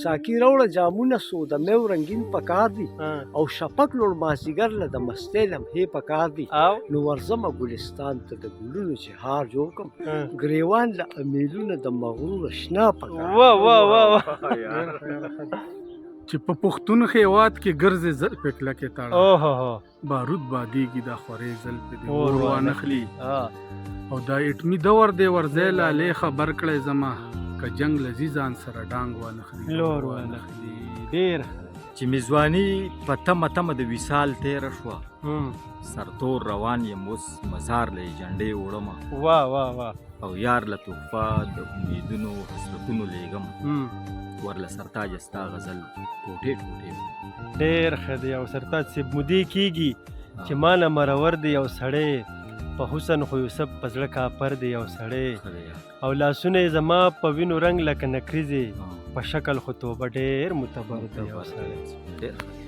ساقي راوړه جامونه سو د میو رنګین پکار دي او شپک لوړ مازدیګر له د مستۍ لمحې پکار دي او نو ورځمه ګلستان ته د ګلونو چې هار جوړ کړم ګریوان له امیلونه د مغرور شنه پکار واه واه واه چې په پښتون هیواد کې ګرځې زل په کلکې تاړه اوه بارود بادیږي دا خورې زل په دی اور اور وانخلی او دا اټمی دور دی ورځې لاله خبر کړې زما که جنگ لذیذان سره ډانګ وانخلی لور وانخلی ډیر چې میزوانی په تمه تمه د وصال تیره شوه سرتور روان یم اوس مزار له یې جنډې وړمه واه واه واه او یار له تحفه د امیدونو حسرتونو لیږم ورله سرتاج ستا غزل ټوټې ټوټې ډیر ښه دی او سرتاج صاحب مودې کېږي چې ما نه مرور دی یو سړی په حسن خو یوسف په زړه کاپر دی یو سړی او لاسونه یې زما په وینو رنګ لکه نکریزې په شکل خو توبه ډیر متبر دی یو سړی